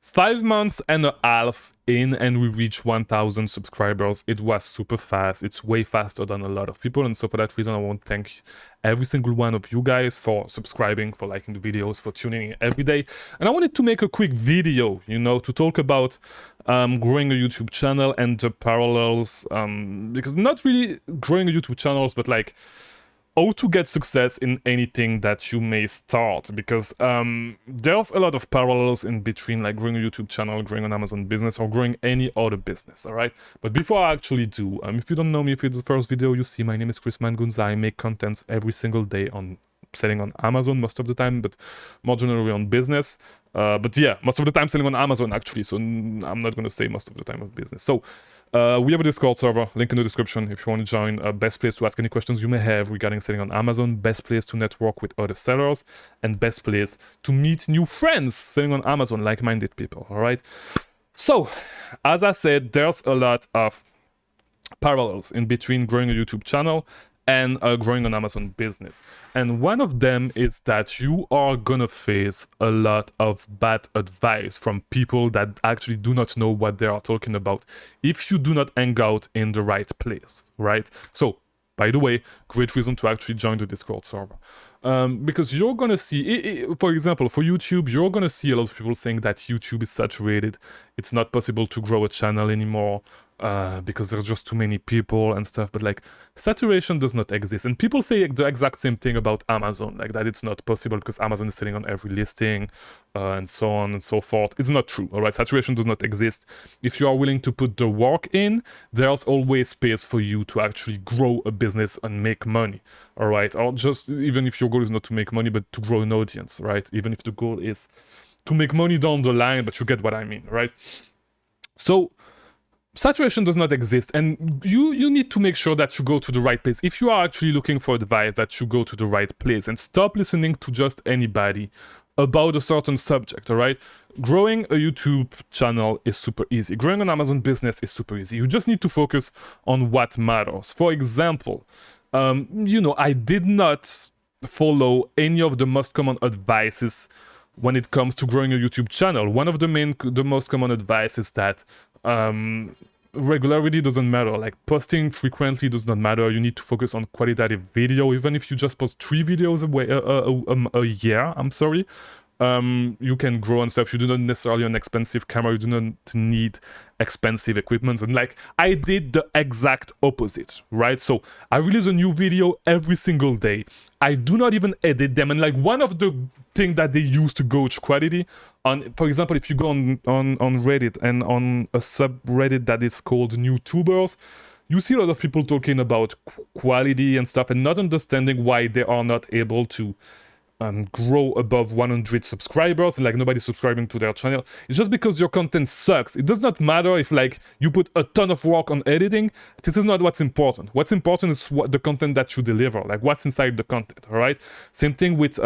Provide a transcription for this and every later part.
5 months and a half in, and we reached 1,000 subscribers. It was super fast. It's way faster than a lot of people, and so for that reason I want to thank every single one of you guys for subscribing, for liking the videos, for tuning in every day. And I wanted to make a quick video, to talk about growing a YouTube channel and the parallels, because not really growing a YouTube channels, but like how to get success in anything that you may start, because there's a lot of parallels in between, like growing a YouTube channel, growing an Amazon business, or growing any other business. All right, but before I actually do, if you don't know me, if it's the first video you see, my name is Mangunza. I make contents every single day on selling on Amazon most of the time, but more generally on business. But yeah, most of the time selling on Amazon actually, so I'm not going to say most of the time of business. So we have a Discord server, link in the description if you want to join. Best place to ask any questions you may have regarding selling on Amazon, best place to network with other sellers, and best place to meet new friends selling on Amazon, like-minded people. All right, so as I said, there's a lot of parallels in between growing a YouTube channel and growing an Amazon business. And one of them is that you are gonna face a lot of bad advice from people that actually do not know what they are talking about if you do not hang out in the right place, right? So, by the way, great reason to actually join the Discord server. Because you're gonna see, for example, for YouTube, you're gonna see a lot of people saying that YouTube is saturated, it's not possible to grow a channel anymore, because there's just too many people and stuff. But like, saturation does not exist, and people say the exact same thing about Amazon, like that it's not possible because Amazon is selling on every listing, and so on and so forth. It's not true. All right, saturation does not exist. If you are willing to put the work in, there's always space for you to actually grow a business and make money. All right, or just even if your goal is not to make money but to grow an audience, right? Even if the goal is to make money down the line, but you get what I mean, right? So saturation does not exist, and you need to make sure that you go to the right place. If you are actually looking for advice, that you go to the right place and stop listening to just anybody about a certain subject. All right, growing a YouTube channel is super easy. Growing an Amazon business is super easy. You just need to focus on what matters. For example, I did not follow any of the most common advices when it comes to growing a YouTube channel. One of the most common advice is that regularity doesn't matter. Like, posting frequently does not matter. You need to focus on qualitative video. Even if you just post 3 videos a year, you can grow and stuff. You do not necessarily an expensive camera. You do not need expensive equipment. And like, I did the exact opposite, right? So I release a new video every single day. I do not even edit them. And like, one of the things that they use to gauge quality on, for example, if you go on Reddit and on a subreddit that is called YouTubers, you see a lot of people talking about quality and stuff and not understanding why they are not able to grow above 100 subscribers, and like nobody's subscribing to their channel. It's just because your content sucks. It does not matter if like you put a ton of work on editing. This is not what's important. What's important is what the content that you deliver, like what's inside the content. All right, same thing with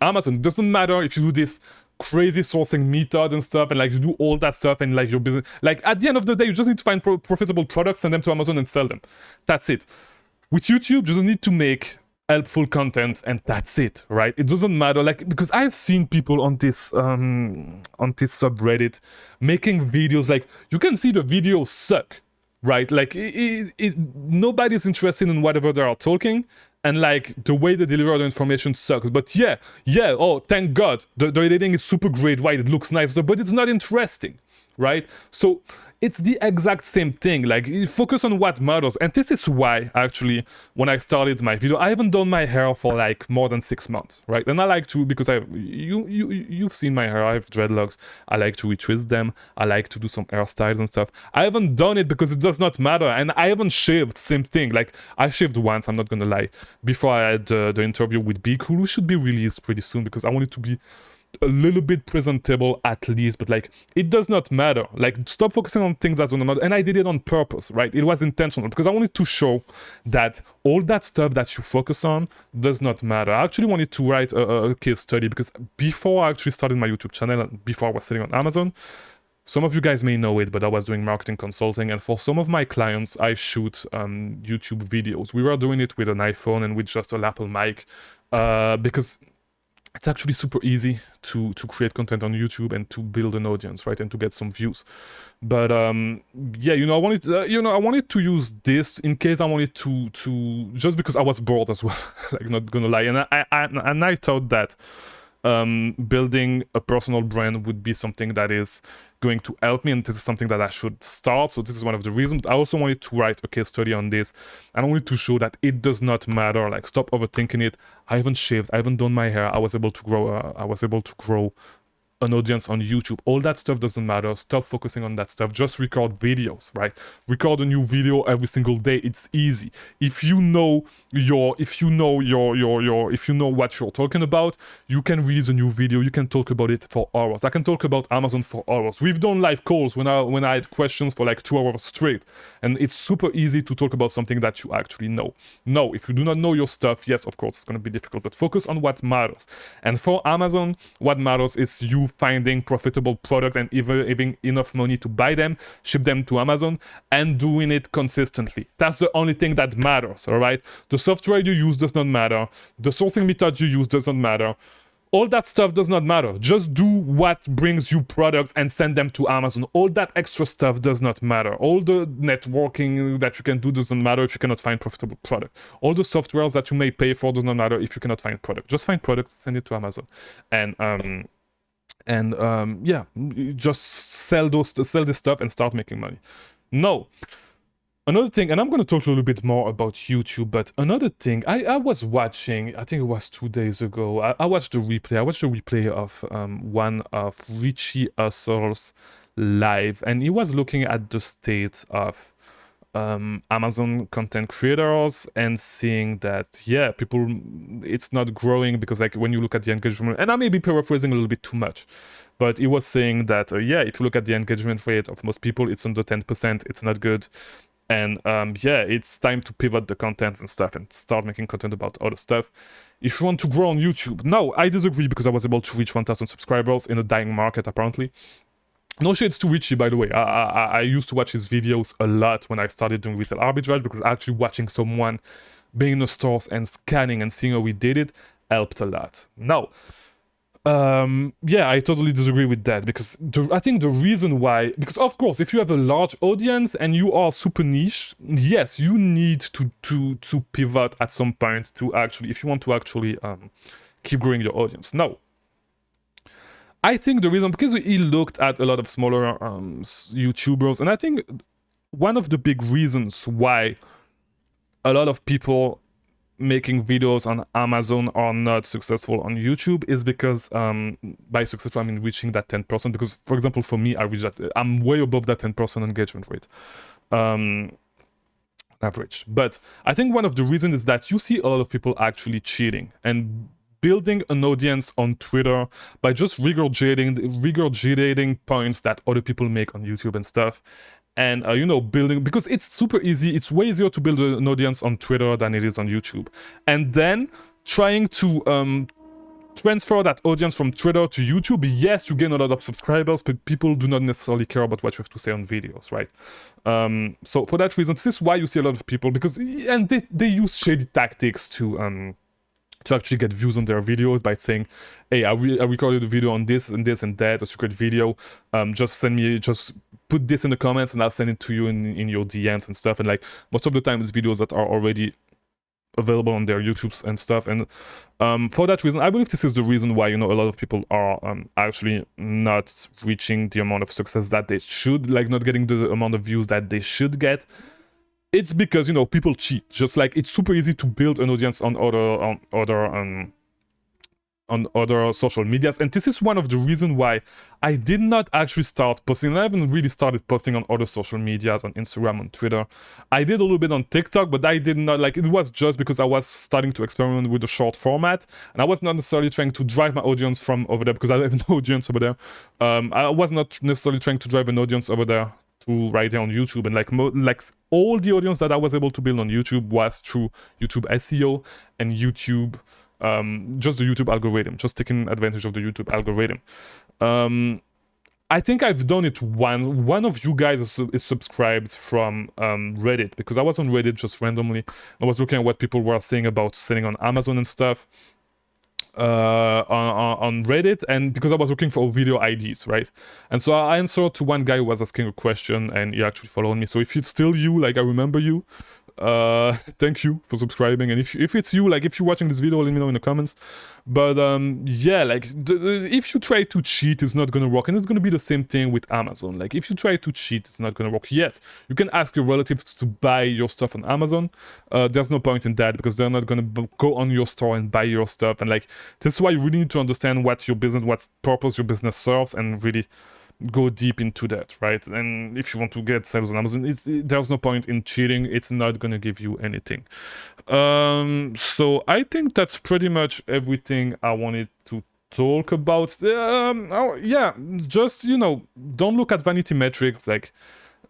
Amazon. It doesn't matter if you do this crazy sourcing method and stuff, and like you do all that stuff, and like your business, like at the end of the day, you just need to find profitable products, send them to Amazon and sell them. That's it. With YouTube, you just need to make helpful content, and that's it, right? It doesn't matter, like, because I've seen people on this subreddit making videos, like, you can see the videos suck, right? Like, nobody's interested in whatever they are talking, and like the way they deliver the information sucks. But yeah, oh, thank God, the editing is super great, right? It looks nice, but it's not interesting, right? So it's the exact same thing. Like, you focus on what matters. And this is why, actually, when I started my video, I haven't done my hair for like more than 6 months, right? And I like to, because you've seen my hair, I have dreadlocks, I like to retwist them, I like to do some hairstyles and stuff. I haven't done it because it does not matter, and I haven't shaved, same thing. Like, I shaved once, I'm not gonna lie, before I had the interview with Be Cool, which should be released pretty soon, because I want it to be a little bit presentable at least. But like, it does not matter. Like, stop focusing on things that don't matter. And I did it on purpose, right? It was intentional, because I wanted to show that all that stuff that you focus on does not matter. I actually wanted to write a case study, because before I actually started my YouTube channel, before I was selling on Amazon, some of you guys may know it, but I was doing marketing consulting, and for some of my clients, I shoot YouTube videos. We were doing it with an iPhone and with just a lapel mic, because it's actually super easy to create content on YouTube and to build an audience, right, and to get some views. But yeah, I wanted I wanted to use this in case I wanted to just because I was bored as well, like not gonna lie, and I thought that building a personal brand would be something that is going to help me, and this is something that I should start. So this is one of the reasons. I also wanted to write a case study on this, and I wanted to show that it does not matter. Like, stop overthinking it. I haven't shaved, I haven't done my hair. I was able to grow an audience on YouTube. All that stuff doesn't matter. Stop focusing on that stuff. Just record videos, right? Record a new video every single day. It's easy. If you know what you're talking about, you can release a new video. You can talk about it for hours. I can talk about Amazon for hours. We've done live calls when I had questions for like 2 hours straight, and it's super easy to talk about something that you actually know. No, if you do not know your stuff, yes, of course, it's going to be difficult, but focus on what matters. And for Amazon, what matters is you finding profitable product and even having enough money to buy them, ship them to Amazon, and doing it consistently. That's the only thing that matters, all right? The software you use does not matter. The sourcing method you use doesn't matter. All that stuff does not matter. Just do what brings you products and send them to Amazon. All that extra stuff does not matter. All the networking that you can do doesn't matter if you cannot find profitable product. All the softwares that you may pay for does not matter if you cannot find product. Just find product, send it to Amazon, and yeah, just sell this stuff and start making money. No. Another thing, and I'm going to talk a little bit more about YouTube, but another thing, I was watching, I think it was 2 days ago, I watched the replay of one of Richie Hustle's live, and he was looking at the state of Amazon content creators and seeing that, yeah, people, it's not growing because, like, when you look at the engagement, and I may be paraphrasing a little bit too much, but he was saying that, yeah, if you look at the engagement rate of most people, it's under 10%, it's not good. And yeah, it's time to pivot the content and stuff and start making content about other stuff if you want to grow on YouTube. No, I disagree, because I was able to reach 1,000 subscribers in a dying market, apparently. No shades to Richie, by the way. I used to watch his videos a lot when I started doing retail arbitrage, because actually watching someone being in the stores and scanning and seeing how he did it helped a lot. Now, yeah, I totally disagree with that, because I think the reason why, because of course, if you have a large audience and you are super niche, yes, you need to pivot at some point to actually, if you want to actually keep growing your audience. Now, I think the reason, because he looked at a lot of smaller YouTubers, and I think one of the big reasons why a lot of people making videos on Amazon are not successful on YouTube is because by successful I mean reaching that 10%, because for example for me, I'm way above that 10% engagement rate average. But I think one of the reasons is that you see a lot of people actually cheating and building an audience on Twitter by just regurgitating points that other people make on YouTube and stuff. And building, because it's super easy, it's way easier to build an audience on Twitter than it is on YouTube, and then trying to transfer that audience from Twitter to YouTube. Yes, you gain a lot of subscribers, but people do not necessarily care about what you have to say on videos, right? So for that reason, this is why you see a lot of people, because, and they use shady tactics to actually get views on their videos by saying, hey, I recorded a video on this and this and that, a secret video, just put this in the comments and I'll send it to you in your DMs and stuff. And like most of the time it's videos that are already available on their YouTubes and stuff. And for that reason, I believe this is the reason why, a lot of people are actually not reaching the amount of success that they should, like not getting the amount of views that they should get. It's because, people cheat. Just like it's super easy to build an audience on other social medias, and this is one of the reasons why I did not actually start posting. I haven't really started posting on other social medias, on Instagram, on Twitter. I did a little bit on TikTok, but I did not, like, it was just because I was starting to experiment with the short format, and I was not necessarily trying to drive my audience from over there, because I have no audience over there. I was not necessarily trying to drive an audience over there to right there on YouTube, and like all the audience that I was able to build on YouTube was through YouTube SEO and YouTube, just the YouTube algorithm, just taking advantage of the YouTube algorithm. I think I've done it one of you guys is subscribed from Reddit, because I was on Reddit just randomly. I was looking at what people were saying about selling on Amazon and stuff. on Reddit, and because I was looking for video IDs, right? And so I answered to one guy who was asking a question, and he actually followed me. So if it's still you, like, I remember you, thank you for subscribing. And if it's you, like, if you're watching this video, let me know in the comments. But yeah, like, if you try to cheat, it's not gonna work. And it's gonna be the same thing with Amazon. Like, if you try to cheat, it's not gonna work. Yes, you can ask your relatives to buy your stuff on Amazon. There's no point in that, because they're not gonna go on your store and buy your stuff. And like, that's why you really need to understand what your business, what purpose your business serves, and really go deep into that, right? And if you want to get sales on Amazon, there's no point in cheating. It's not gonna give you anything. So I think that's pretty much everything I wanted to talk about. Yeah, just, you know, don't look at vanity metrics, like,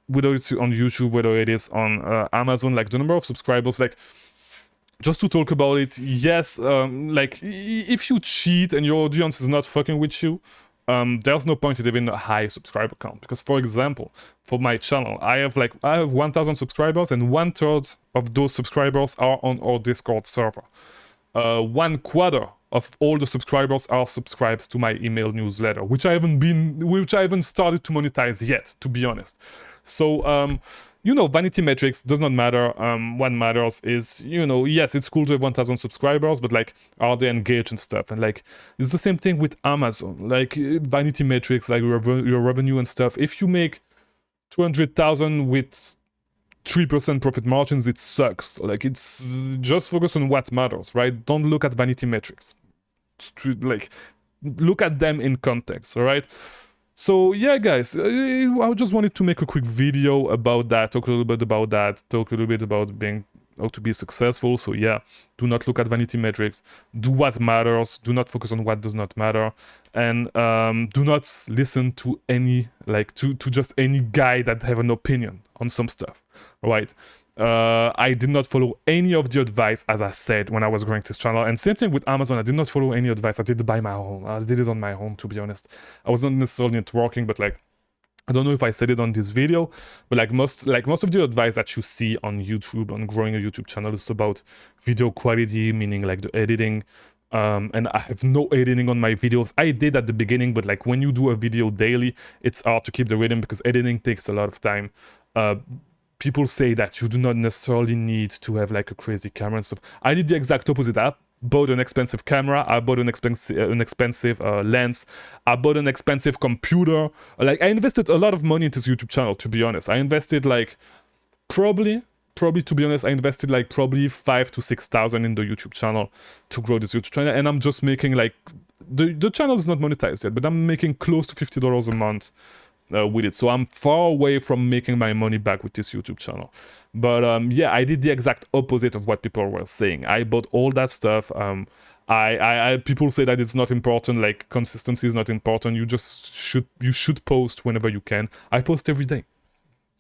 whether it's on YouTube, whether it is on Amazon, like the number of subscribers, like, just to talk about it. Yes, like, if you cheat and your audience is not fucking with you, there's no point in having a high subscriber count. Because, for example, for my channel, I have 1,000 subscribers, and 1/3 of those subscribers are on our Discord server. 1/4 of all the subscribers are subscribed to my email newsletter, which I haven't started to monetize yet, to be honest. So you know, vanity metrics does not matter. What matters is, you know, yes, it's cool to have 1,000 subscribers, but like, are they engaged and stuff? And like, it's the same thing with Amazon. Like, vanity metrics, like your revenue and stuff. If you make 200,000 with 3% profit margins, it sucks. Like, it's just focus on what matters, right? Don't look at vanity metrics. Like, look at them in context, all right? So yeah, guys, I just wanted to make a quick video about that, talk a little bit about that, talk a little bit about how to be successful. So yeah, do not look at vanity metrics, do what matters, do not focus on what does not matter, and do not listen to any, like, to just any guy that have an opinion on some stuff, right? I did not follow any of the advice, as I said, when I was growing this channel. And same thing with Amazon, I did not follow any advice. I did it by my own. I did it on my own, to be honest. I was not necessarily networking, but like, I don't know if I said it on this video, but like most of the advice that you see on YouTube, on growing a YouTube channel, is about video quality, meaning like the editing. And I have no editing on my videos. I did at the beginning, but like, when you do a video daily, it's hard to keep the rhythm, because editing takes a lot of time. People say that you do not necessarily need to have like a crazy camera and stuff. I did the exact opposite. I bought an expensive camera, I bought an expensive lens, I bought an expensive computer. Like, I invested a lot of money into this YouTube channel, to be honest. I invested like probably, to be honest, I invested like probably 5,000 to 6,000 in the YouTube channel to grow this YouTube channel. And I'm just making like, the channel is not monetized yet, but I'm making close to $50 a month with it. So I'm far away from making my money back with this YouTube channel. But yeah, I did the exact opposite of what people were saying. I bought all that stuff. People say that it's not important, like, consistency is not important. You should post whenever you can. I post every day.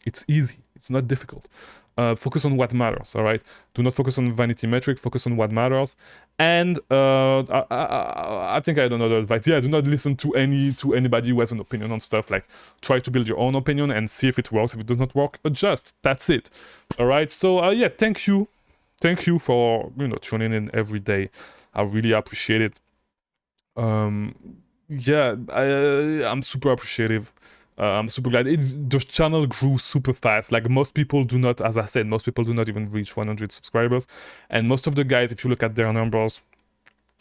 It's easy. It's not difficult. Focus on what matters, all right? Do not focus on vanity metric, focus on what matters. And I think I had another advice. Yeah, do not listen to anybody who has an opinion on stuff. Like, try to build your own opinion and see if it works. If it does not work, adjust. That's it. All right. So yeah, thank you for, you know, tuning in every day. I really appreciate it. Yeah, I'm super appreciative. I'm super glad. The channel grew super fast. Like, most people do not, as I said, most people do not even reach 100 subscribers. And most of the guys, if you look at their numbers,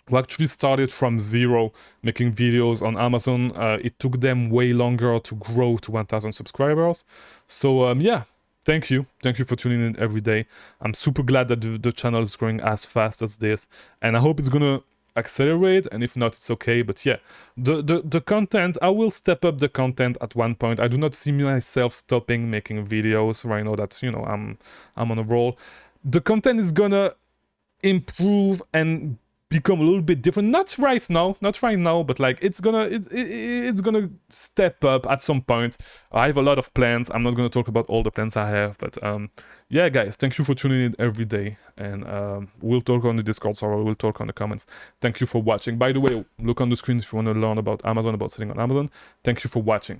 who actually started from zero making videos on Amazon, it took them way longer to grow to 1,000 subscribers. So yeah, thank you for tuning in every day. I'm super glad that the channel is growing as fast as this, and I hope it's gonna accelerate, and if not, it's okay. But yeah, the content, I will step up the content at one point. I do not see myself stopping making videos right now. That's, you know, I'm on a roll. The content is gonna improve and become a little bit different. Not right now, but like, it's gonna step up at some point. I have a lot of plans. I'm not gonna talk about all the plans I have, but yeah, guys, thank you for tuning in every day, and we'll talk on the Discord server, we'll talk on the comments. Thank you for watching. By the way, look on the screen if you want to learn about Amazon, about selling on Amazon. Thank you for watching.